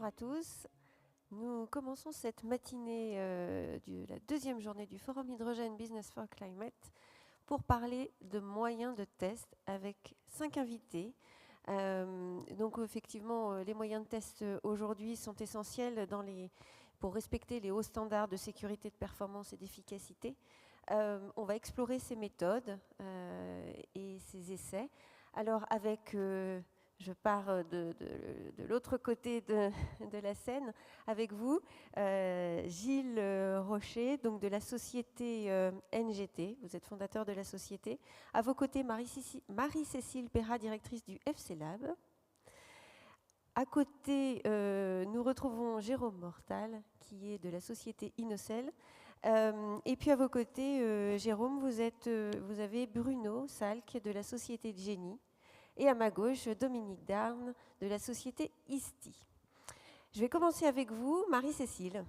Bonjour à tous. Nous commençons cette matinée de la deuxième journée du Forum Hydrogène Business for Climate pour parler de moyens de test avec 5 invités. Donc effectivement, les moyens de test aujourd'hui sont essentiels pour respecter les hauts standards de sécurité, de performance et d'efficacité. On va explorer ces méthodes et ces essais. Alors avec... je pars de l'autre côté de la scène avec vous, Gilles Rocher, donc de la société NGT. Vous êtes fondateur de la société. À vos côtés, Marie-Cécile Perra, directrice du FC Lab. À côté, nous retrouvons Jérôme Mortal, qui est de la société Innocel. Et puis à vos côtés, Jérôme, vous avez Bruno Salk de la société Génie. Et à ma gauche, Dominique Darne de la société ISTI. Je vais commencer avec vous, Marie-Cécile,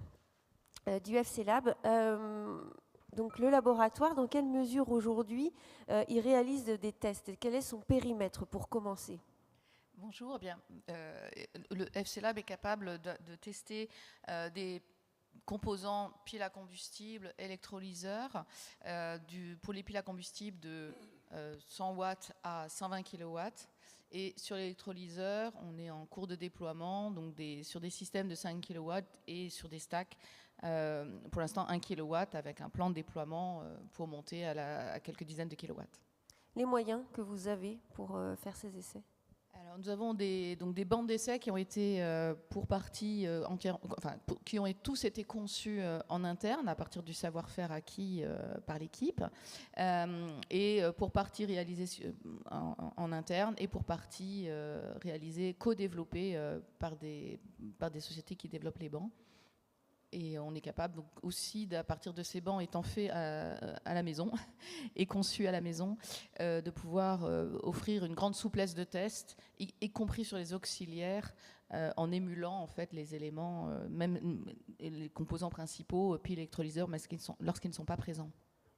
du FC Lab. Donc le laboratoire, dans quelle mesure aujourd'hui il réalise des tests? Quel est son périmètre pour commencer? Bonjour, le FC Lab est capable de tester des composants piles à combustible, électrolyseurs, pour les piles à combustible de 100 watts à 120 kilowatts. Et sur l'électrolyseur, on est en cours de déploiement, donc sur des systèmes de 5 kilowatts et sur des stacks, pour l'instant 1 kilowatt, avec un plan de déploiement pour monter à quelques dizaines de kilowatts. Les moyens que vous avez pour faire ces essais? Alors, nous avons des bancs d'essais qui ont été pour partie qui ont tous été conçus en interne à partir du savoir-faire acquis par l'équipe et pour partie réalisés en interne et pour partie réalisés co-développés par des sociétés qui développent les bancs. Et on est capable donc aussi, à partir de ces bancs étant faits à la maison et conçus à la maison, de pouvoir offrir une grande souplesse de test, y compris sur les auxiliaires, en émulant en fait les éléments, même les composants principaux, puis électrolyseurs, lorsqu'ils ne sont pas présents.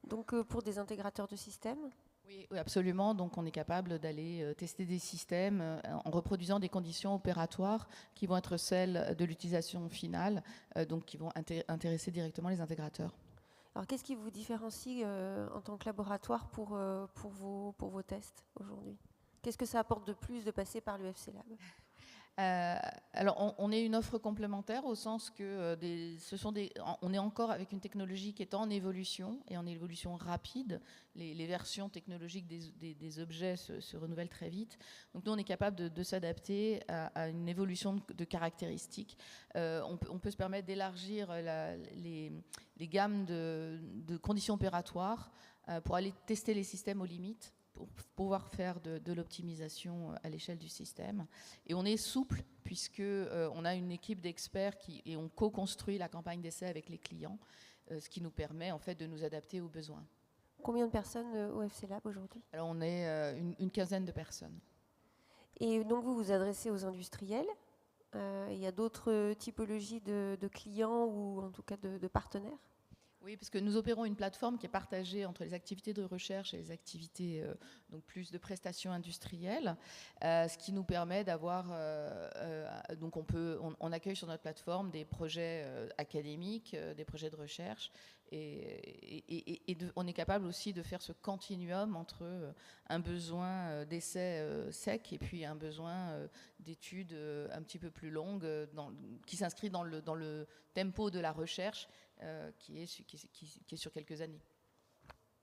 Donc pour des intégrateurs de systèmes? Oui, absolument. Donc, on est capable d'aller tester des systèmes en reproduisant des conditions opératoires qui vont être celles de l'utilisation finale, donc qui vont intéresser directement les intégrateurs. Alors, qu'est-ce qui vous différencie en tant que laboratoire pour vos tests aujourd'hui? Qu'est-ce que ça apporte de plus de passer par l'UFC Lab? Alors, on est une offre complémentaire au sens que on est encore avec une technologie qui est en évolution et en évolution rapide. Les versions technologiques des objets se renouvellent très vite. Donc, nous, on est capable de s'adapter à une évolution de caractéristiques. On peut se permettre d'élargir les gammes de conditions opératoires pour aller tester les systèmes aux limites, pour pouvoir faire de l'optimisation à l'échelle du système. Et on est souple puisque on a une équipe d'experts et on co-construit la campagne d'essai avec les clients, ce qui nous permet en fait de nous adapter aux besoins. Combien de personnes au FC Lab aujourd'hui? Alors on est une quinzaine de personnes. Et donc vous vous adressez aux industriels. Il y a d'autres typologies de clients ou en tout cas de partenaires? Oui, parce que nous opérons une plateforme qui est partagée entre les activités de recherche et les activités donc plus de prestations industrielles, ce qui nous permet d'avoir donc on accueille sur notre plateforme des projets académiques, des projets de recherche et on est capable aussi de faire ce continuum entre un besoin d'essai sec et puis un besoin d'études un petit peu plus longues qui s'inscrit dans le tempo de la recherche qui est sur quelques années.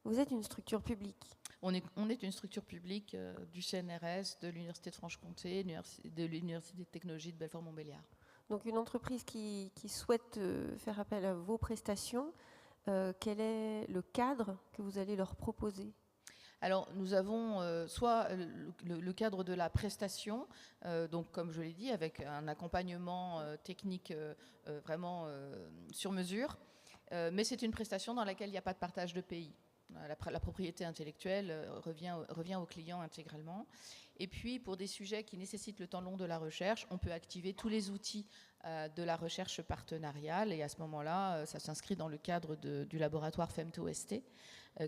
Vous êtes une structure publique? On est une structure publique du CNRS, de l'Université de Franche-Comté, de l'Université de technologie de Belfort-Montbéliard. Donc une entreprise qui souhaite faire appel à vos prestations, quel est le cadre que vous allez leur proposer? Alors, nous avons soit le cadre de la prestation, donc comme je l'ai dit, avec un accompagnement technique vraiment sur mesure, mais c'est une prestation dans laquelle il n'y a pas de partage de pays. La propriété intellectuelle revient au client intégralement. Et puis, pour des sujets qui nécessitent le temps long de la recherche, on peut activer tous les outils de la recherche partenariale. Et à ce moment-là, ça s'inscrit dans le cadre du laboratoire FemtoST,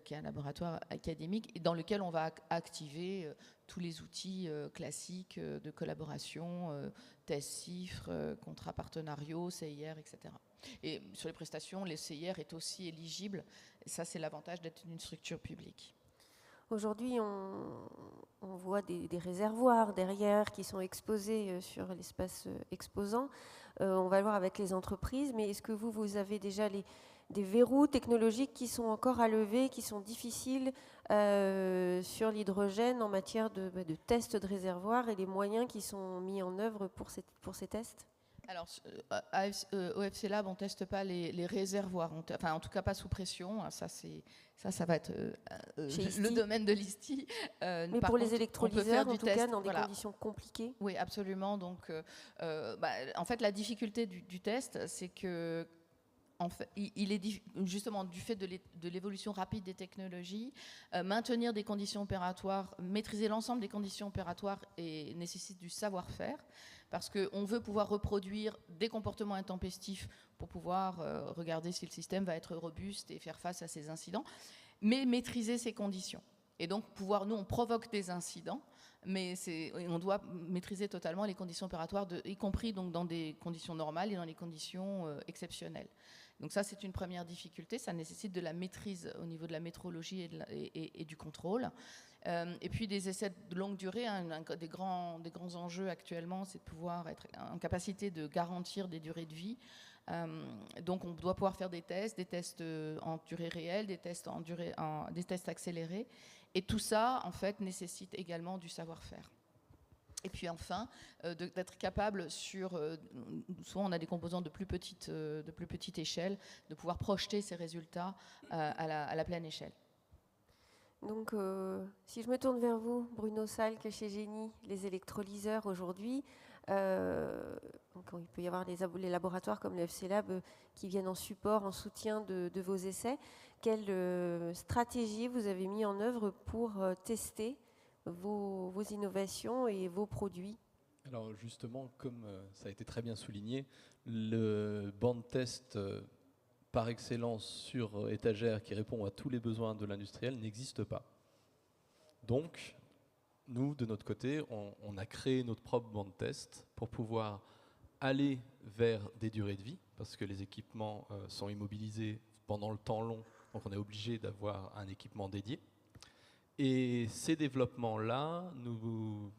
qui est un laboratoire académique, et dans lequel on va activer tous les outils classiques de collaboration, tests CIFRE, contrats partenariaux, CIR, etc. Et sur les prestations, le CIR est aussi éligible. Et ça, c'est l'avantage d'être une structure publique. Aujourd'hui, on voit des réservoirs derrière qui sont exposés sur l'espace exposant. On va le voir avec les entreprises, mais est-ce que vous avez déjà des verrous technologiques qui sont encore à lever, qui sont difficiles sur l'hydrogène en matière de tests de réservoirs et les moyens qui sont mis en œuvre pour ces tests ? Alors, au FC Lab, on ne teste pas les réservoirs, en tout cas pas sous pression. Ça va être le domaine de l'ISTI. Mais pour les électrolyseurs, en tout cas, dans des conditions compliquées. Oui, absolument. Donc, en fait, la difficulté du test, c'est que il est justement du fait de l'évolution rapide des technologies, maintenir des conditions opératoires, maîtriser l'ensemble des conditions opératoires et nécessite du savoir-faire, parce qu'on veut pouvoir reproduire des comportements intempestifs pour pouvoir regarder si le système va être robuste et faire face à ces incidents, mais maîtriser ces conditions. Et donc, nous, on provoque des incidents, mais on doit maîtriser totalement les conditions opératoires, y compris donc, dans des conditions normales et dans les conditions exceptionnelles. Donc ça, c'est une première difficulté. Ça nécessite de la maîtrise au niveau de la métrologie et du contrôle. Et puis des essais de longue durée. Des grands enjeux actuellement, c'est de pouvoir être en capacité de garantir des durées de vie. Donc on doit pouvoir faire des tests en durée réelle, des tests accélérés. Et tout ça, en fait, nécessite également du savoir-faire. Et puis enfin, d'être capable souvent on a des composants de plus petite échelle, de pouvoir projeter ces résultats à la pleine échelle. Donc, si je me tourne vers vous, Bruno Salk, chez Génie, les électrolyseurs aujourd'hui, donc il peut y avoir les laboratoires comme le FC Lab qui viennent en support, en soutien de vos essais. Quelle stratégie vous avez mis en œuvre pour tester vos innovations et vos produits ? Alors justement, comme ça a été très bien souligné, le banc de test par excellence sur étagère qui répond à tous les besoins de l'industriel n'existe pas. Donc, nous, de notre côté, on a créé notre propre banc de test pour pouvoir aller vers des durées de vie, parce que les équipements sont immobilisés pendant le temps long, donc on est obligé d'avoir un équipement dédié. Et ces développements-là, nous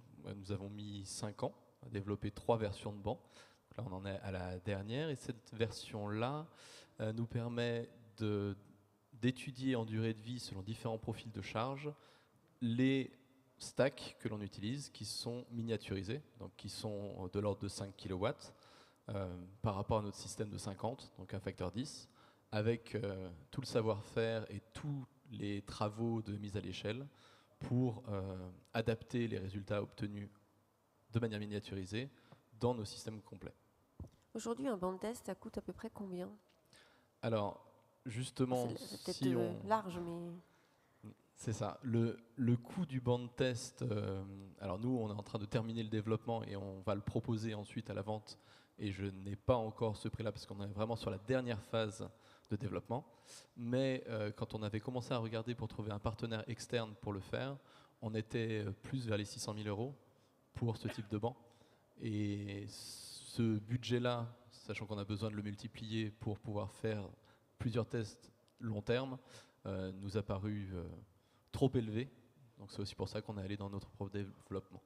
avons mis 5 ans à développer 3 versions de bancs. Là, on en est à la dernière, et cette version-là nous permet d'étudier en durée de vie, selon différents profils de charge, les stacks que l'on utilise, qui sont miniaturisés, donc qui sont de l'ordre de 5 kW, par rapport à notre système de 50, donc un facteur 10, avec tout le savoir-faire et tous les travaux de mise à l'échelle pour adapter les résultats obtenus de manière miniaturisée dans nos systèmes complets. Aujourd'hui, un banc de test, ça coûte à peu près combien ? Alors, justement, c'est peut-être large, mais... C'est ça. Le coût du banc de test, alors nous, on est en train de terminer le développement et on va le proposer ensuite à la vente. Et je n'ai pas encore ce prix-là parce qu'on est vraiment sur la dernière phase de développement. Mais quand on avait commencé à regarder pour trouver un partenaire externe pour le faire, on était plus vers les 600 000 € pour ce type de banc. Et ce budget-là, sachant qu'on a besoin de le multiplier pour pouvoir faire plusieurs tests long terme, nous a paru trop élevé. Donc c'est aussi pour ça qu'on est allé dans notre propre développement.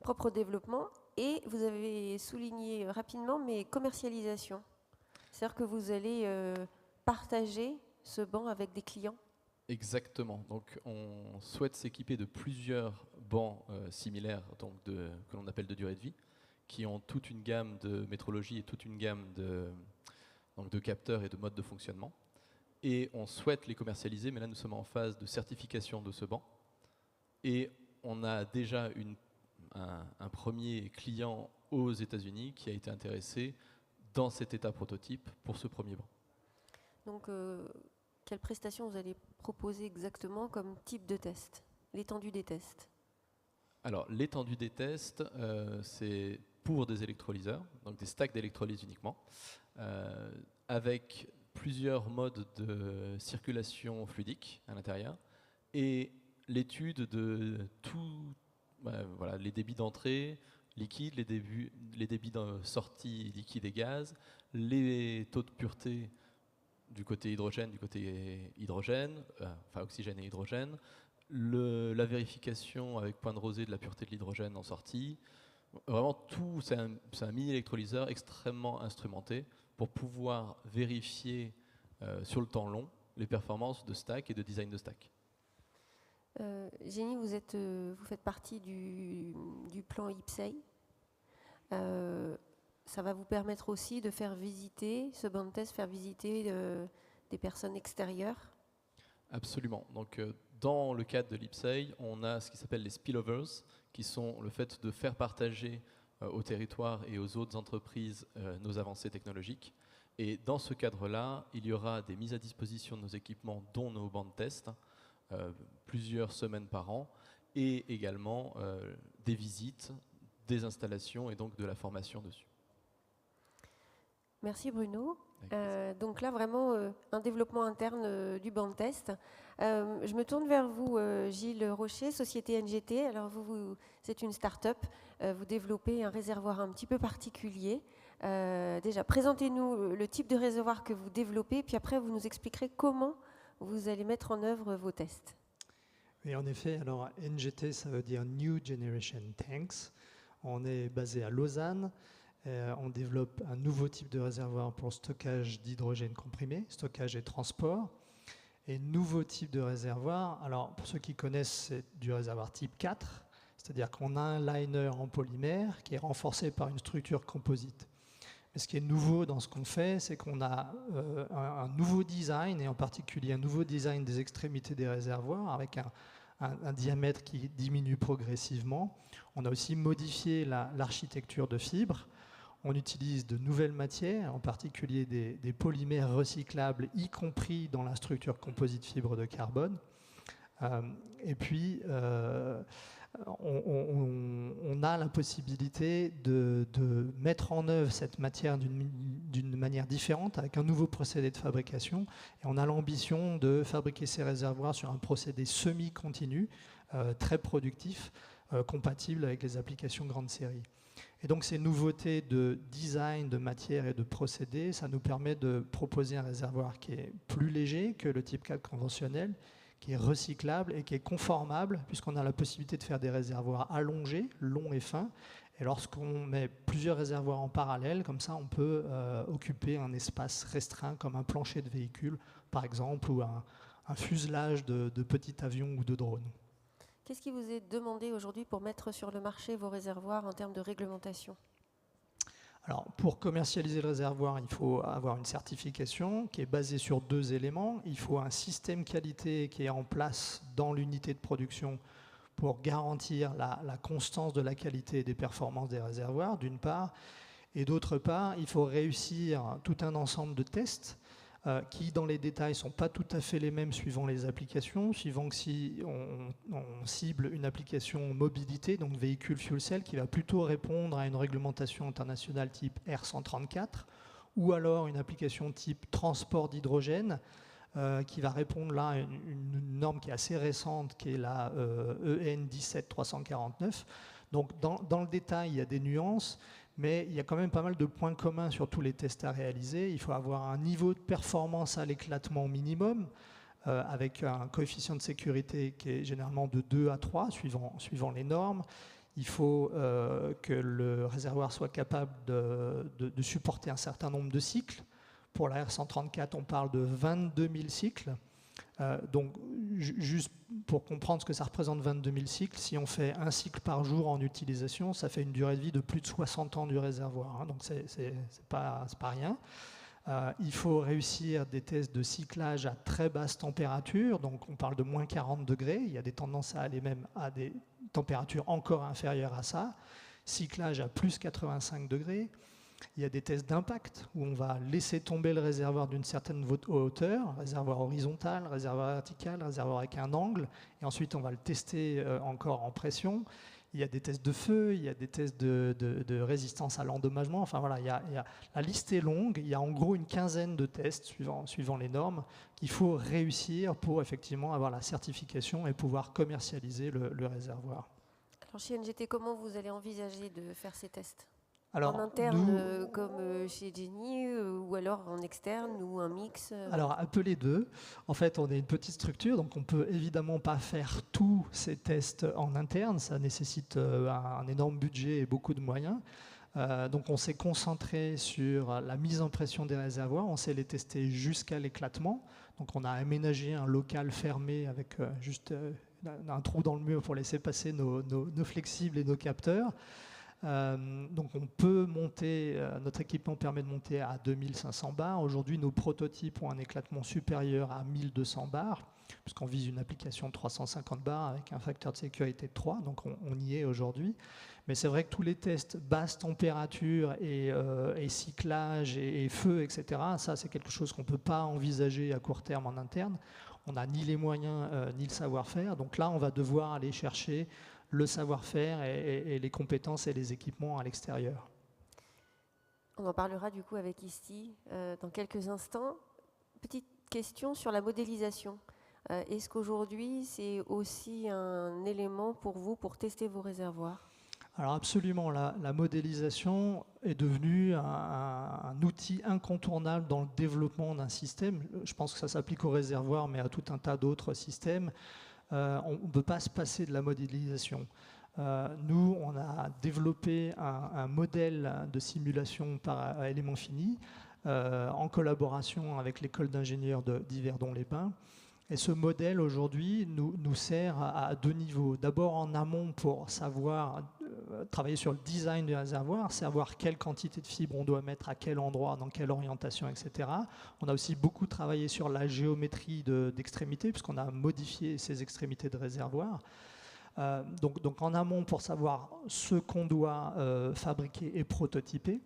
Propre développement, et vous avez souligné rapidement, mais commercialisation. C'est-à-dire que vous allez partager ce banc avec des clients ? Exactement. Donc on souhaite s'équiper de plusieurs bancs similaires, donc que l'on appelle de durée de vie, qui ont toute une gamme de métrologie et toute une gamme de capteurs et de modes de fonctionnement. Et on souhaite les commercialiser, mais là nous sommes en phase de certification de ce banc. Et on a déjà un premier client aux États-Unis qui a été intéressé dans cet état prototype pour ce premier banc. Donc, quelle prestation vous allez proposer exactement comme type de test, l'étendue des tests? Alors, l'étendue des tests, c'est pour des électrolyseurs, donc des stacks d'électrolyse uniquement, avec plusieurs modes de circulation fluidique à l'intérieur et l'étude de tout, voilà, les débits d'entrée liquide, les débits de sortie liquide et gaz, les taux de pureté du côté hydrogène, enfin oxygène et hydrogène, la vérification avec point de rosée de la pureté de l'hydrogène en sortie. Vraiment tout, c'est un mini électrolyseur extrêmement instrumenté pour pouvoir vérifier sur le temps long les performances de stack et de design de stack. Jenny, vous faites partie du plan IPCEI. Ça va vous permettre aussi de faire visiter, ce banc de test, faire visiter des personnes extérieures? Absolument. Donc, dans le cadre de l'IPCEI, on a ce qui s'appelle les spillovers, qui sont le fait de faire partager au territoire et aux autres entreprises nos avancées technologiques. Et dans ce cadre-là, il y aura des mises à disposition de nos équipements, dont nos bancs de test, plusieurs semaines par an, et également des visites, des installations et donc de la formation dessus. Merci Bruno. Donc là, vraiment, un développement interne du banc de test. Je me tourne vers vous, Gilles Rocher, Société NGT. Alors vous c'est une start-up. Vous développez un réservoir un petit peu particulier. Déjà, présentez-nous le type de réservoir que vous développez, puis après, vous nous expliquerez comment vous allez mettre en œuvre vos tests. Oui, en effet, alors NGT, ça veut dire New Generation Tanks. On est basé à Lausanne. On développe un nouveau type de réservoir pour stockage d'hydrogène comprimé, stockage et transport. Et nouveau type de réservoir, alors pour ceux qui connaissent, c'est du réservoir type 4, c'est-à-dire qu'on a un liner en polymère qui est renforcé par une structure composite. Mais ce qui est nouveau dans ce qu'on fait, c'est qu'on a un nouveau design, et en particulier un nouveau design des extrémités des réservoirs, avec un diamètre qui diminue progressivement. On a aussi modifié l'architecture de fibres. On utilise de nouvelles matières, en particulier des polymères recyclables, y compris dans la structure composite fibre de carbone. Et puis, on a la possibilité de mettre en œuvre cette matière d'une manière différente, avec un nouveau procédé de fabrication. Et on a l'ambition de fabriquer ces réservoirs sur un procédé semi-continu, très productif, compatible avec les applications grande série. Et donc ces nouveautés de design, de matière et de procédé, ça nous permet de proposer un réservoir qui est plus léger que le type 4 conventionnel, qui est recyclable et qui est conformable, puisqu'on a la possibilité de faire des réservoirs allongés, longs et fins. Et lorsqu'on met plusieurs réservoirs en parallèle, comme ça on peut occuper un espace restreint comme un plancher de véhicule, par exemple, ou un fuselage de petits avions ou de drones. Qu'est-ce qui vous est demandé aujourd'hui pour mettre sur le marché vos réservoirs en termes de réglementation? Alors, pour commercialiser le réservoir, il faut avoir une certification qui est basée sur 2 éléments. Il faut un système qualité qui est en place dans l'unité de production pour garantir la constance de la qualité et des performances des réservoirs, d'une part. Et d'autre part, il faut réussir tout un ensemble de tests qui, dans les détails, ne sont pas tout à fait les mêmes suivant les applications, suivant que si on cible une application mobilité, donc véhicule fuel cell, qui va plutôt répondre à une réglementation internationale type R134, ou alors une application type transport d'hydrogène, qui va répondre là à une norme qui est assez récente, qui est la EN 17349. Donc dans le détail, il y a des nuances, mais il y a quand même pas mal de points communs sur tous les tests à réaliser. Il faut avoir un niveau de performance à l'éclatement minimum, avec un coefficient de sécurité qui est généralement de 2 à 3, suivant les normes. Il faut que le réservoir soit capable de supporter un certain nombre de cycles. Pour la R134, on parle de 22 000 cycles. Donc, juste pour comprendre ce que ça représente 22 000 cycles, si on fait un cycle par jour en utilisation, ça fait une durée de vie de plus de 60 ans du réservoir. Hein, donc, c'est pas rien. Il faut réussir des tests de cyclage à très basse température. Donc, on parle de moins 40 degrés. Il y a des tendances à aller même à des températures encore inférieures à ça. Cyclage à plus 85 degrés. Il y a des tests d'impact où on va laisser tomber le réservoir d'une certaine hauteur, réservoir horizontal, réservoir vertical, réservoir avec un angle, et ensuite on va le tester encore en pression. Il y a des tests de feu, il y a des tests de résistance à l'endommagement. Enfin voilà, la liste est longue. Il y a en gros une quinzaine de tests suivant les normes qu'il faut réussir pour effectivement avoir la certification et pouvoir commercialiser le réservoir. Alors chez NGT, comment vous allez envisager de faire ces tests ? Alors, en interne, comme chez Jenny, ou alors en externe, ou un mix Alors, un peu les deux. En fait, on est une petite structure, donc on ne peut évidemment pas faire tous ces tests en interne. Ça nécessite un énorme budget et beaucoup de moyens. Donc, on s'est concentré sur la mise en pression des réservoirs. On sait les tester jusqu'à l'éclatement. Donc, on a aménagé un local fermé avec juste un trou dans le mur pour laisser passer nos flexibles et nos capteurs. Donc on peut monter, notre équipement permet de monter à 2500 bars. Aujourd'hui, nos prototypes ont un éclatement supérieur à 1200 bars, puisqu'on vise une application de 350 bars avec un facteur de sécurité de 3, donc on y est aujourd'hui. Mais c'est vrai que tous les tests basse température et cyclage et feu, etc., ça c'est quelque chose qu'on ne peut pas envisager à court terme en interne. On n'a ni les moyens ni le savoir-faire. Donc là, on va devoir aller chercher le savoir-faire et les compétences et les équipements à l'extérieur. On en parlera du coup avec Isti dans quelques instants. Petite question sur la modélisation. Est-ce qu'aujourd'hui, c'est aussi un élément pour vous pour tester vos réservoirs ? Alors absolument, la modélisation est devenue un outil incontournable dans le développement d'un système. Je pense que ça s'applique au réservoir, mais à tout un tas d'autres systèmes. On ne peut pas se passer de la modélisation. Nous, on a développé un modèle de simulation par éléments finis en collaboration avec l'école d'ingénieurs d'Yverdon-les-Bains. Et ce modèle, aujourd'hui, nous sert à deux niveaux. D'abord en amont pour savoir travailler sur le design du réservoir, savoir quelle quantité de fibres on doit mettre à quel endroit, dans quelle orientation, etc. On a aussi beaucoup travaillé sur la géométrie d'extrémités, puisqu'on a modifié ces extrémités de réservoir. Donc en amont pour savoir ce qu'on doit fabriquer et prototyper.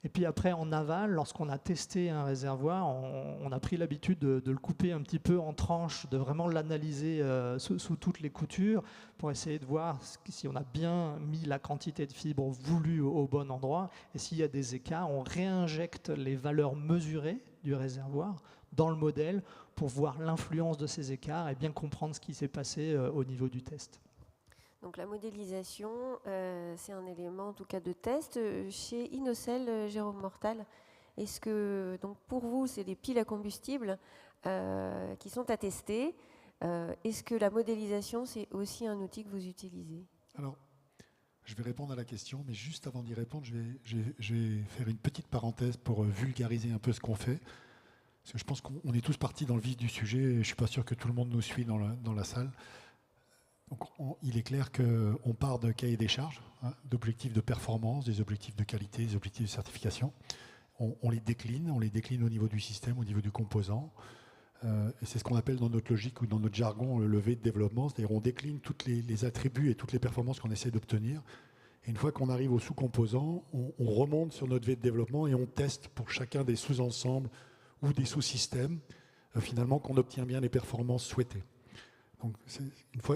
Et puis après, en aval, lorsqu'on a testé un réservoir, on a pris l'habitude de le couper un petit peu en tranches, de vraiment l'analyser sous toutes les coutures pour essayer de voir si on a bien mis la quantité de fibres voulue au bon endroit. Et s'il y a des écarts, on réinjecte les valeurs mesurées du réservoir dans le modèle pour voir l'influence de ces écarts et bien comprendre ce qui s'est passé au niveau du test. Donc la modélisation, c'est un élément en tout cas de test. Chez Inocel, Jérôme Mortal, est-ce que donc pour vous, c'est des piles à combustible qui sont à tester. Est-ce que la modélisation, c'est aussi un outil que vous utilisez ? Alors, je vais répondre à la question, mais juste avant d'y répondre, je vais faire une petite parenthèse pour vulgariser un peu ce qu'on fait. Parce que je pense qu'on est tous partis dans le vif du sujet et je ne suis pas sûr que tout le monde nous suit dans la salle. Donc, il est clair qu'on part de cahier des charges, d'objectifs de performance, des objectifs de qualité, des objectifs de certification. On les décline au niveau du système, au niveau du composant. Et c'est ce qu'on appelle dans notre logique ou dans notre jargon le V de développement, c'est-à-dire on décline tous les attributs et toutes les performances qu'on essaie d'obtenir. Et une fois qu'on arrive au sous-composant, on remonte sur notre V de développement et on teste pour chacun des sous-ensembles ou des sous-systèmes, finalement qu'on obtient bien les performances souhaitées. Donc,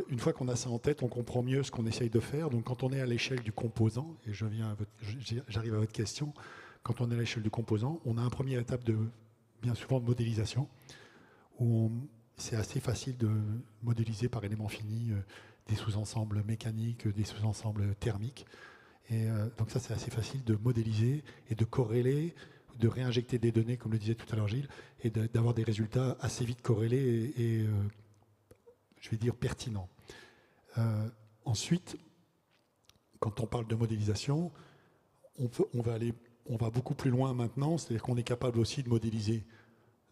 une fois qu'on a ça en tête, on comprend mieux ce qu'on essaye de faire. Donc, quand on est à l'échelle du composant, et j'arrive à votre question, quand on est à l'échelle du composant, on a une première étape bien souvent de modélisation, où c'est assez facile de modéliser par éléments finis des sous-ensembles mécaniques, des sous-ensembles thermiques. Et donc ça, c'est assez facile de modéliser et de corréler, de réinjecter des données, comme le disait tout à l'heure Gilles, et d'avoir des résultats assez vite corrélés et je vais dire pertinent. Ensuite, quand on parle de modélisation, on va beaucoup plus loin maintenant, c'est-à-dire qu'on est capable aussi de modéliser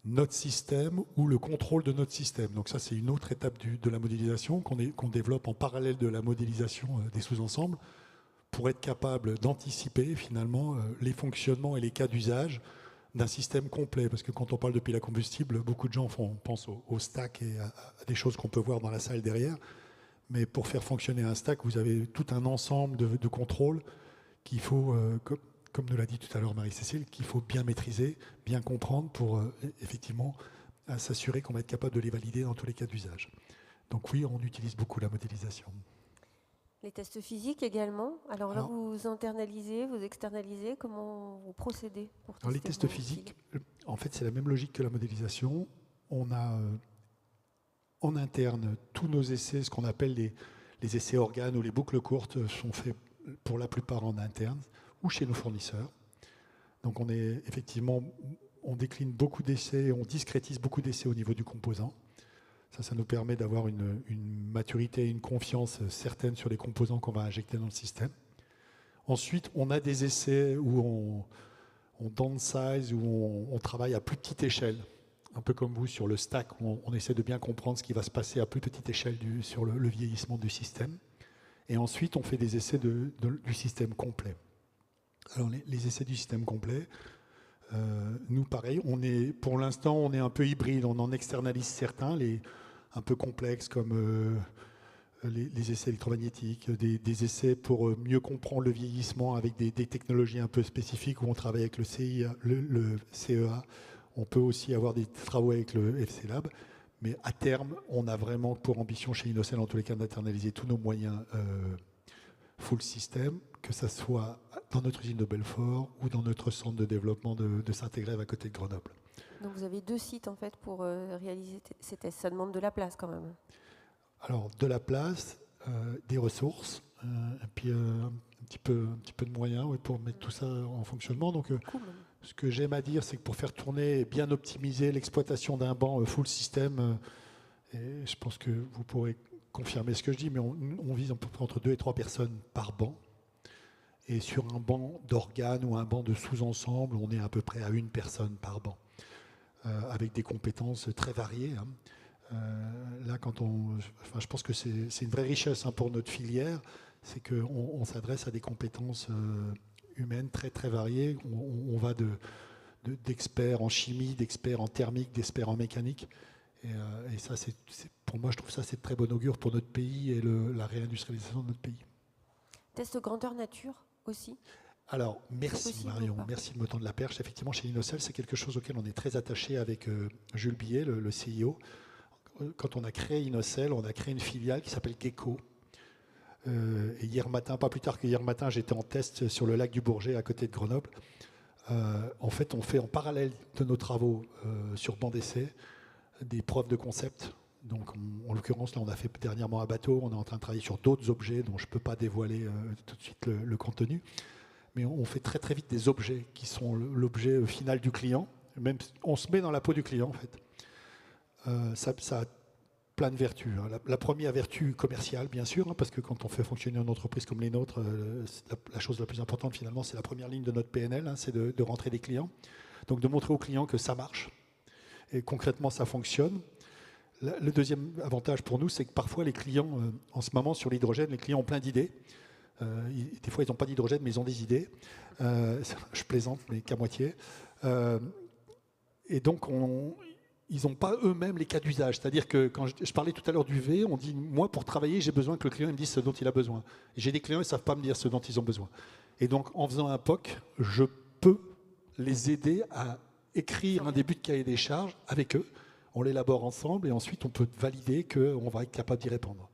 notre système ou le contrôle de notre système. Donc ça, c'est une autre étape de la modélisation qu'on développe en parallèle de la modélisation des sous-ensembles pour être capable d'anticiper finalement les fonctionnements et les cas d'usage d'un système complet, parce que quand on parle de pile à combustible, beaucoup de gens pensent au stack et à des choses qu'on peut voir dans la salle derrière, mais pour faire fonctionner un stack, vous avez tout un ensemble de contrôles qu'il faut comme nous l'a dit tout à l'heure Marie-Cécile, qu'il faut bien maîtriser, bien comprendre pour effectivement s'assurer qu'on va être capable de les valider dans tous les cas d'usage. Donc oui, on utilise beaucoup la modélisation. Les tests physiques également. Alors là, vous internalisez, vous externalisez, comment vous procédez pour tester? Alors les tests physiques, en fait, c'est la même logique que la modélisation. On a en interne tous nos essais, ce qu'on appelle les essais organes ou les boucles courtes, sont faits pour la plupart en interne ou chez nos fournisseurs. Donc on décline beaucoup d'essais, on discrétise beaucoup d'essais au niveau du composant. Ça nous permet d'avoir une maturité et une confiance certaine sur les composants qu'on va injecter dans le système. Ensuite, on a des essais où on downsize, où on travaille à plus petite échelle. Un peu comme vous sur le stack, on essaie de bien comprendre ce qui va se passer à plus petite échelle sur le vieillissement du système. Et ensuite, on fait des essais du système complet. Alors, les essais du système complet, nous, pareil, pour l'instant, on est un peu hybride. On en externalise certains, un peu complexes, comme les essais électromagnétiques, des essais pour mieux comprendre le vieillissement avec des technologies un peu spécifiques où on travaille avec le CEA. On peut aussi avoir des travaux avec le FC Lab. Mais à terme, on a vraiment pour ambition chez Inocel, en tous les cas, d'internaliser tous nos moyens full system, que ce soit dans notre usine de Belfort ou dans notre centre de développement de Saint-Égrève à côté de Grenoble. Donc vous avez 2 sites en fait pour réaliser ces tests. Ça demande de la place quand même. Alors de la place, des ressources, et puis un petit peu de moyens pour mettre tout ça en fonctionnement. Donc Cool. ce que j'aime à dire, c'est que pour faire tourner et bien optimiser l'exploitation d'un banc full system, et je pense que vous pourrez confirmer ce que je dis, mais on vise à peu près entre 2 et 3 personnes par banc. Et sur un banc d'organes ou un banc de sous-ensemble, on est à peu près à 1 personne par banc, avec des compétences très variées. Là, je pense que c'est une vraie richesse pour notre filière, c'est qu'on s'adresse à des compétences humaines très très variées. On va d'experts en chimie, d'experts en thermique, d'experts en mécanique. Et ça, pour moi, je trouve ça c'est de très bon augure pour notre pays et la réindustrialisation de notre pays. Test grandeur nature aussi. Alors, merci Marion, merci de me tendre la perche. Effectivement, chez Inocel, c'est quelque chose auquel on est très attaché avec Jules Billet, le CIO. Quand on a créé Inocel, on a créé une filiale qui s'appelle Gecko. Et hier matin, pas plus tard que hier matin, j'étais en test sur le lac du Bourget à côté de Grenoble. En fait, on fait en parallèle de nos travaux sur banc d'essai des preuves de concept. Donc, en l'occurrence, là, on a fait dernièrement un bateau. On est en train de travailler sur d'autres objets dont je ne peux pas dévoiler tout de suite le contenu. Mais on fait très très vite des objets qui sont l'objet final du client. Même, on se met dans la peau du client, en fait. Ça a plein de vertus. La première vertu commerciale, bien sûr, parce que quand on fait fonctionner une entreprise comme les nôtres, la chose la plus importante, finalement, c'est la première ligne de notre PNL, c'est de rentrer des clients. Donc, de montrer aux clients que ça marche. Et concrètement, ça fonctionne. Le deuxième avantage pour nous, c'est que parfois les clients, en ce moment sur l'hydrogène, les clients ont plein d'idées. Des fois, ils n'ont pas d'hydrogène, mais ils ont des idées. Je plaisante, mais qu'à moitié. Et donc, ils n'ont pas eux-mêmes les cas d'usage. C'est-à-dire que quand je parlais tout à l'heure du V, on dit, moi, pour travailler, j'ai besoin que le client me dise ce dont il a besoin. Et j'ai des clients, ils ne savent pas me dire ce dont ils ont besoin. Et donc, en faisant un POC, je peux les aider à écrire un début de cahier des charges avec eux. On l'élabore ensemble et ensuite on peut valider qu'on va être capable d'y répondre.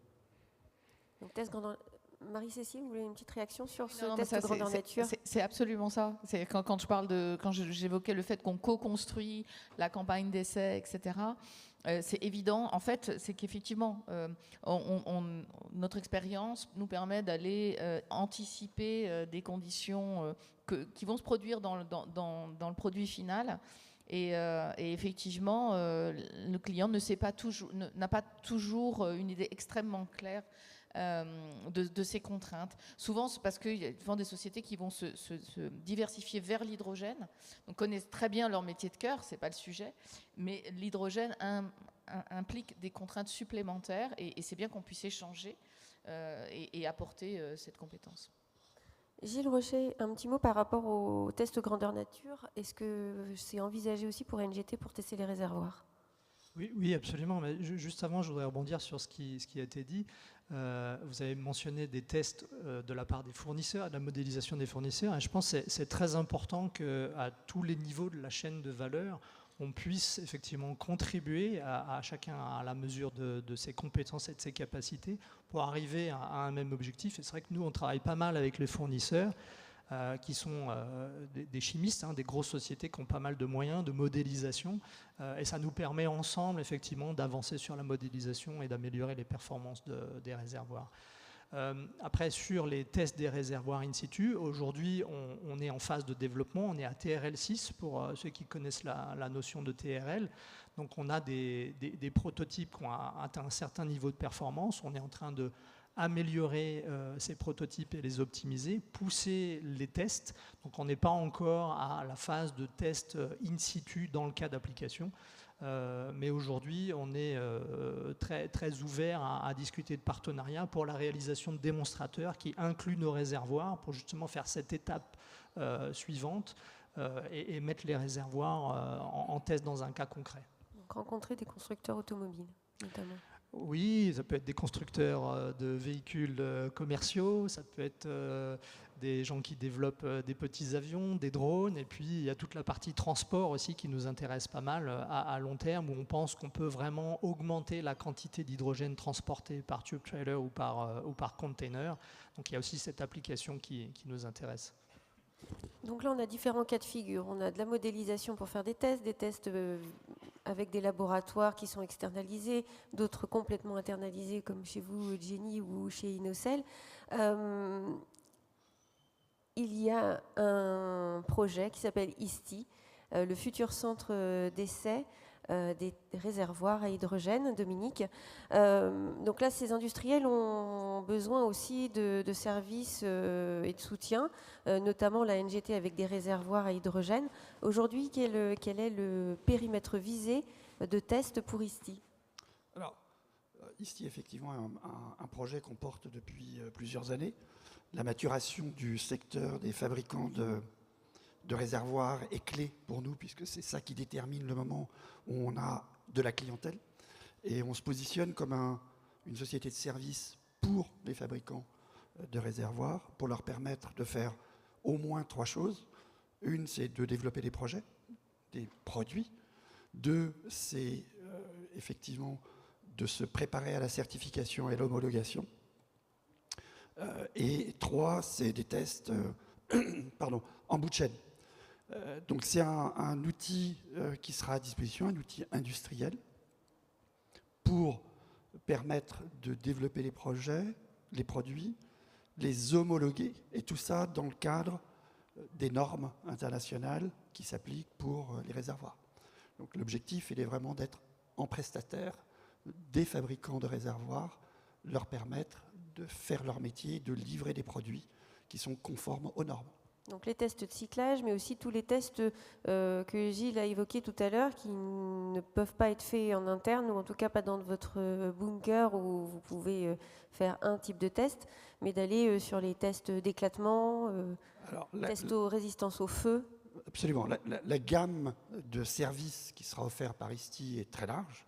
Donc, test grandeur... Marie-Cécile, vous voulez une petite réaction sur ce Non, test ça, grandeur nature? C'est absolument ça. C'est quand j'évoquais le fait qu'on co-construit la campagne d'essai, etc. C'est évident. En fait, c'est qu'effectivement, notre expérience nous permet d'aller anticiper des conditions qui vont se produire dans le produit final. Et effectivement, le client n'a pas toujours une idée extrêmement claire de ces contraintes. Souvent, c'est parce qu'il y a des sociétés qui vont se diversifier vers l'hydrogène. On connaît très bien leur métier de cœur, c'est pas le sujet, mais l'hydrogène implique des contraintes supplémentaires et c'est bien qu'on puisse échanger et apporter cette compétence. Gilles Rocher, un petit mot par rapport au test grandeur nature. Est-ce que c'est envisagé aussi pour NGT pour tester les réservoirs? Oui, absolument. Mais juste avant, je voudrais rebondir sur ce qui a été dit. Vous avez mentionné des tests de la part des fournisseurs, de la modélisation des fournisseurs. Et je pense que c'est très important qu'à tous les niveaux de la chaîne de valeur, on puisse effectivement contribuer à chacun à la mesure de ses compétences et de ses capacités pour arriver à un même objectif. Et c'est vrai que nous, on travaille pas mal avec les fournisseurs qui sont des chimistes, des grosses sociétés qui ont pas mal de moyens de modélisation. Et ça nous permet ensemble, effectivement, d'avancer sur la modélisation et d'améliorer les performances des réservoirs. Après, sur les tests des réservoirs in situ, aujourd'hui, on est en phase de développement. On est à TRL6 pour ceux qui connaissent la notion de TRL. Donc, on a des prototypes qui ont atteint un certain niveau de performance. On est en train de améliorer ces prototypes et les optimiser, pousser les tests. Donc on n'est pas encore à la phase de test in situ dans le cas d'application. Mais aujourd'hui, on est très, très ouvert à discuter de partenariats pour la réalisation de démonstrateurs qui incluent nos réservoirs pour justement faire cette étape suivante et mettre les réservoirs en test dans un cas concret. Donc rencontrer des constructeurs automobiles, notamment. Oui, ça peut être des constructeurs de véhicules commerciaux, ça peut être des gens qui développent des petits avions, des drones, et puis il y a toute la partie transport aussi qui nous intéresse pas mal à long terme, où on pense qu'on peut vraiment augmenter la quantité d'hydrogène transporté par tube trailer ou par container. Donc il y a aussi cette application qui nous intéresse. Donc là, on a différents cas de figure. On a de la modélisation pour faire des tests avec des laboratoires qui sont externalisés, d'autres complètement internalisés, comme chez vous, Jenny, ou chez Inocel. Il y a un projet qui s'appelle ISTI, le futur centre d'essai des réservoirs à hydrogène, Dominique. Donc là, ces industriels ont besoin aussi de services et de soutien, notamment la NGT avec des réservoirs à hydrogène. Aujourd'hui, quel est le périmètre visé de test pour ISTI? Alors, ISTI, effectivement, un projet qu'on porte depuis plusieurs années. La maturation du secteur des fabricants de réservoirs est clé pour nous, puisque c'est ça qui détermine le moment où on a de la clientèle. Et on se positionne comme une société de service pour les fabricants de réservoirs, pour leur permettre de faire au moins 3 choses. Une, c'est de développer des projets, des produits. 2, c'est effectivement de se préparer à la certification et l'homologation. Et 3, c'est des tests en bout de chaîne. Donc c'est un outil qui sera à disposition, un outil industriel pour permettre de développer les projets, les produits, les homologuer, et tout ça dans le cadre des normes internationales qui s'appliquent pour les réservoirs. Donc l'objectif, il est vraiment d'être en prestataire des fabricants de réservoirs, leur permettre de faire leur métier, de livrer des produits qui sont conformes aux normes. Donc les tests de cyclage, mais aussi tous les tests que Gilles a évoqués tout à l'heure, qui ne peuvent pas être faits en interne, ou en tout cas pas dans votre bunker où vous pouvez faire un type de test, mais d'aller sur les tests d'éclatement, tests aux résistances au feu. Absolument. La gamme de services qui sera offerte par ISTI est très large.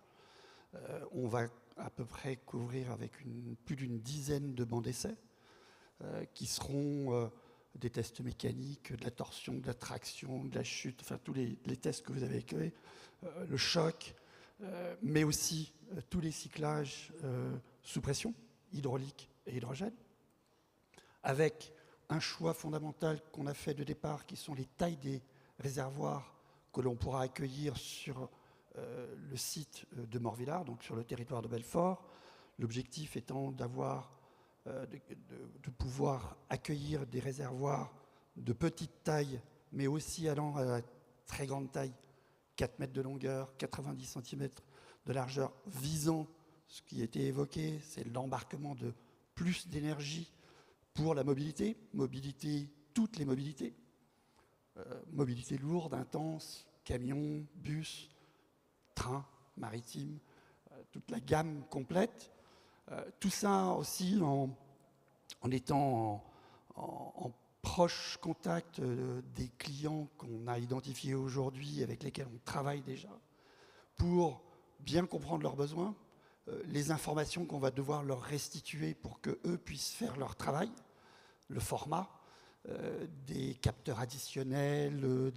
On va à peu près couvrir avec plus d'une dizaine de bancs d'essai qui seront des tests mécaniques, de la torsion, de la traction, de la chute, enfin tous les tests que vous avez évoqués, le choc, mais aussi tous les cyclages sous pression, hydraulique et hydrogène, avec un choix fondamental qu'on a fait de départ, qui sont les tailles des réservoirs que l'on pourra accueillir sur le site de Morvillard, donc sur le territoire de Belfort. L'objectif étant d'avoir de pouvoir accueillir des réservoirs de petite taille, mais aussi allant à la très grande taille, 4 mètres de longueur, 90 cm de largeur, visant ce qui a été évoqué, c'est l'embarquement de plus d'énergie pour la mobilité, toutes les mobilités, mobilité lourde, intense, camion, bus, train, maritime, toute la gamme complète. Tout ça aussi en étant en proche contact des clients qu'on a identifiés aujourd'hui, avec lesquels on travaille déjà, pour bien comprendre leurs besoins, les informations qu'on va devoir leur restituer pour qu'eux puissent faire leur travail, le format, des capteurs additionnels,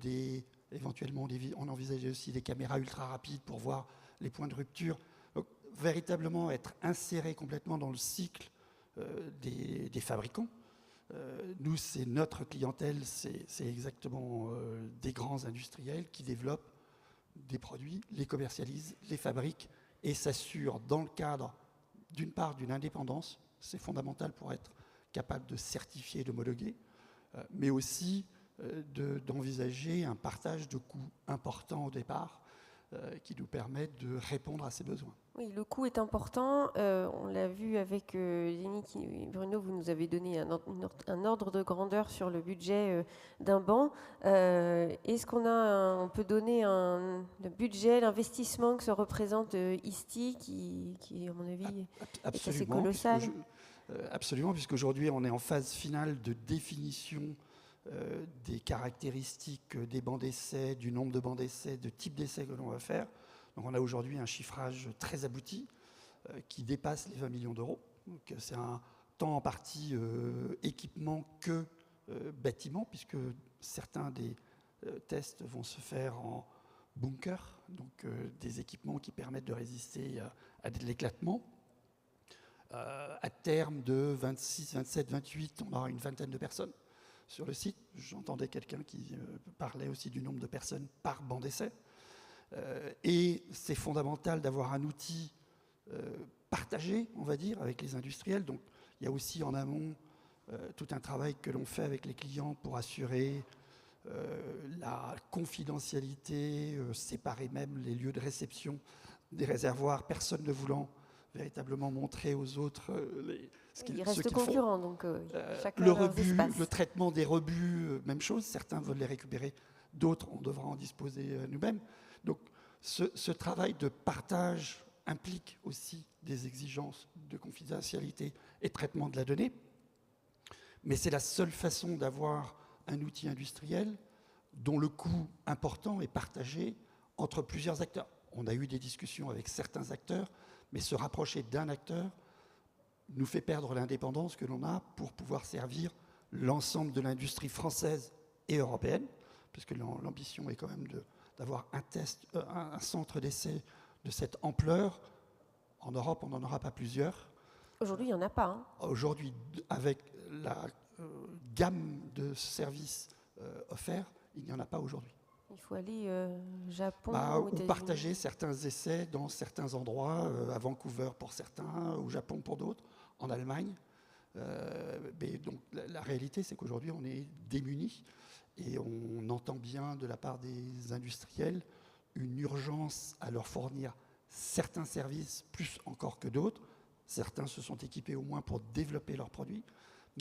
éventuellement on envisageait aussi des caméras ultra rapides pour voir les points de rupture. Donc, véritablement être inséré complètement dans le cycle des fabricants. Nous, c'est notre clientèle, c'est exactement des grands industriels qui développent des produits, les commercialisent, les fabriquent et s'assurent dans le cadre d'une part d'une indépendance, c'est fondamental pour être capable de certifier, d'homologuer, mais aussi d'envisager un partage de coûts important au départ qui nous permettent de répondre à ces besoins. Oui, le coût est important. On l'a vu avec Yannick et Bruno, vous nous avez donné un ordre de grandeur sur le budget d'un banc. Est-ce on peut donner le budget, l'investissement que se représente ISTI, qui à mon avis, est assez colossal? Absolument, puisqu'aujourd'hui on est en phase finale de définition des caractéristiques des bancs d'essai, du nombre de bancs d'essai, de type d'essai que l'on va faire. Donc on a aujourd'hui un chiffrage très abouti qui dépasse les 20 millions d'euros. Donc c'est un tant en partie équipement que bâtiment, puisque certains des tests vont se faire en bunker, donc des équipements qui permettent de résister à de l'éclatement. À terme de 26, 27, 28, on aura une vingtaine de personnes sur le site. J'entendais quelqu'un qui parlait aussi du nombre de personnes par banc d'essai. Et c'est fondamental d'avoir un outil partagé, on va dire, avec les industriels. Donc il y a aussi en amont tout un travail que l'on fait avec les clients pour assurer la confidentialité, séparer même les lieux de réception des réservoirs, personne ne voulant véritablement montrer aux autres ce qu'ils concurrents, donc chacun le a leurs rebut, espaces. le traitement des rebuts, même chose, certains veulent les récupérer, d'autres on devra en disposer nous-mêmes. Donc ce travail de partage implique aussi des exigences de confidentialité et de traitement de la donnée, mais c'est la seule façon d'avoir un outil industriel dont le coût important est partagé entre plusieurs acteurs. On a eu des discussions avec certains acteurs, mais se rapprocher d'un acteur nous fait perdre l'indépendance que l'on a pour pouvoir servir l'ensemble de l'industrie française et européenne, puisque l'ambition est quand même d'avoir un centre d'essai de cette ampleur. En Europe, on n'en aura pas plusieurs. Aujourd'hui, il n'y en a pas. Hein. Aujourd'hui, avec la gamme de services offerts, il n'y en a pas aujourd'hui. Il faut aller Japon ou partager certains essais dans certains endroits, à Vancouver pour certains, au Japon pour d'autres, en Allemagne. Mais donc la réalité, c'est qu'aujourd'hui, on est démunis et on entend bien de la part des industriels une urgence à leur fournir certains services, plus encore que d'autres. Certains se sont équipés au moins pour développer leurs produits,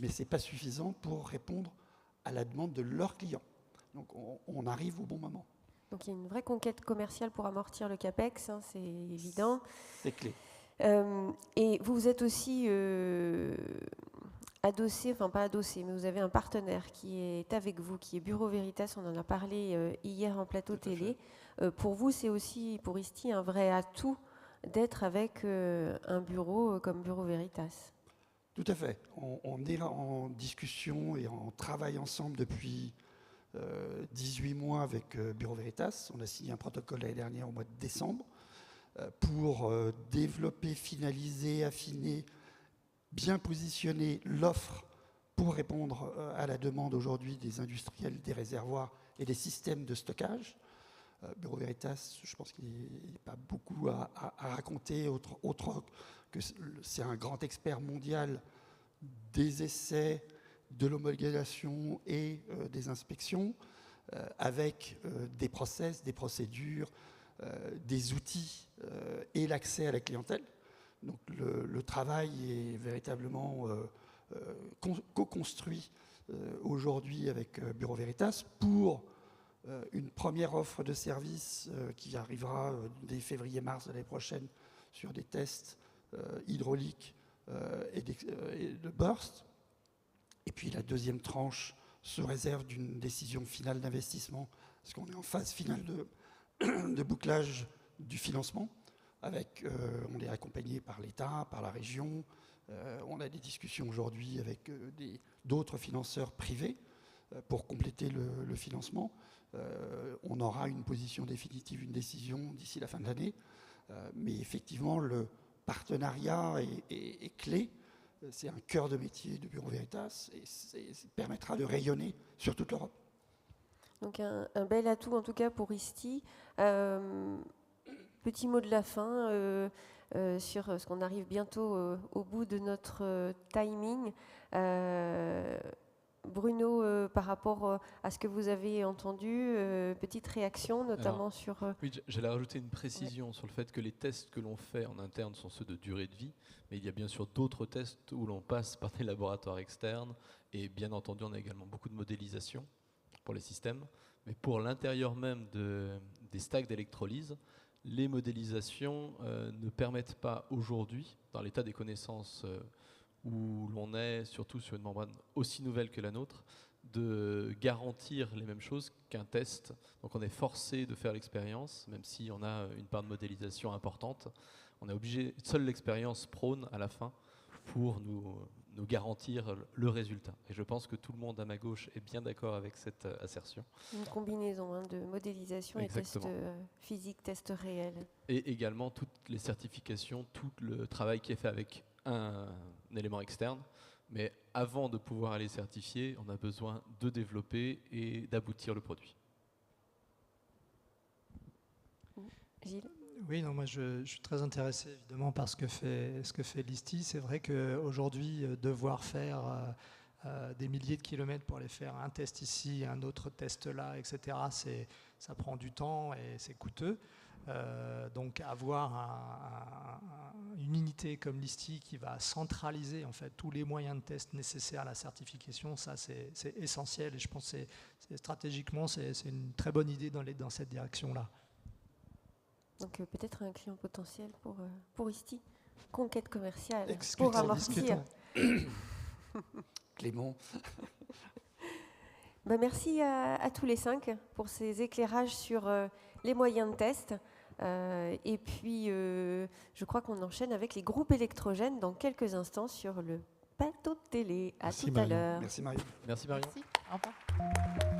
mais ce n'est pas suffisant pour répondre à la demande de leurs clients. Donc on arrive au bon moment. Donc il y a une vraie conquête commerciale pour amortir le CAPEX, hein, c'est évident. C'est clé. Et vous êtes aussi adossé, enfin pas adossé, mais vous avez un partenaire qui est avec vous, qui est Bureau Veritas, on en a parlé hier en plateau télé. Pour vous, c'est aussi, pour ISTI, un vrai atout d'être avec un bureau comme Bureau Veritas. Tout à fait. On est là en discussion et en travail ensemble depuis 18 mois avec Bureau Veritas. On a signé un protocole l'année dernière au mois de décembre pour développer, finaliser, affiner, bien positionner l'offre pour répondre à la demande aujourd'hui des industriels des réservoirs et des systèmes de stockage. Bureau Veritas, je pense qu'il n'y a pas beaucoup à raconter, autre que c'est un grand expert mondial des essais, de l'homologation et des inspections, avec des process, des procédures, des outils et l'accès à la clientèle. Donc le travail est véritablement co-construit aujourd'hui avec Bureau Veritas pour une première offre de service qui arrivera dès février-mars de l'année prochaine sur des tests hydrauliques et de burst. Et puis la deuxième tranche se réserve d'une décision finale d'investissement, parce qu'on est en phase finale de bouclage du financement. On est accompagné par l'État, par la région. On a des discussions aujourd'hui avec d'autres financeurs privés pour compléter le financement. On aura une position définitive, une décision d'ici la fin de l'année. Mais effectivement, le partenariat est clé. C'est un cœur de métier de Bureau Veritas et ça permettra de rayonner sur toute l'Europe. Donc un bel atout en tout cas pour ISTI. Petit mot de la fin sur ce qu'on arrive bientôt au bout de notre timing. Bruno, par rapport à ce que vous avez entendu, petite réaction notamment sur... Oui, j'allais rajouter une précision sur le fait que les tests que l'on fait en interne sont ceux de durée de vie, mais il y a bien sûr d'autres tests où l'on passe par des laboratoires externes et bien entendu on a également beaucoup de modélisation pour les systèmes, mais pour l'intérieur même des stacks d'électrolyse, les modélisations ne permettent pas aujourd'hui, dans l'état des connaissances où l'on est, surtout sur une membrane aussi nouvelle que la nôtre, de garantir les mêmes choses qu'un test. Donc on est forcé de faire l'expérience, même si on a une part de modélisation importante. On est obligé, seule l'expérience prône à la fin pour nous garantir le résultat. Et je pense que tout le monde à ma gauche est bien d'accord avec cette assertion. Une combinaison de modélisation Exactement. Et tests physiques, tests réels. Et également toutes les certifications, tout le travail qui est fait avec un élément externe. Mais avant de pouvoir aller certifier, on a besoin de développer et d'aboutir le produit. Gilles ? Oui, non, moi je suis très intéressé évidemment par ce que fait l'ISTI. C'est vrai qu'aujourd'hui, devoir faire des milliers de kilomètres pour aller faire un test ici, un autre test là, etc., ça prend du temps et c'est coûteux. Donc avoir une unité comme l'ISTI qui va centraliser en fait tous les moyens de test nécessaires à la certification, ça c'est essentiel et je pense que stratégiquement c'est une très bonne idée dans cette direction-là. Donc peut-être un client potentiel pour ISTI. Conquête commerciale Discutons, pour amortir. Clément. Merci à tous les 5 pour ces éclairages sur les moyens de test. Et puis, je crois qu'on enchaîne avec les groupes électrogènes dans quelques instants sur le plateau de télé. À tout à l'heure. Merci Marie. Merci Marion. Merci. Au revoir.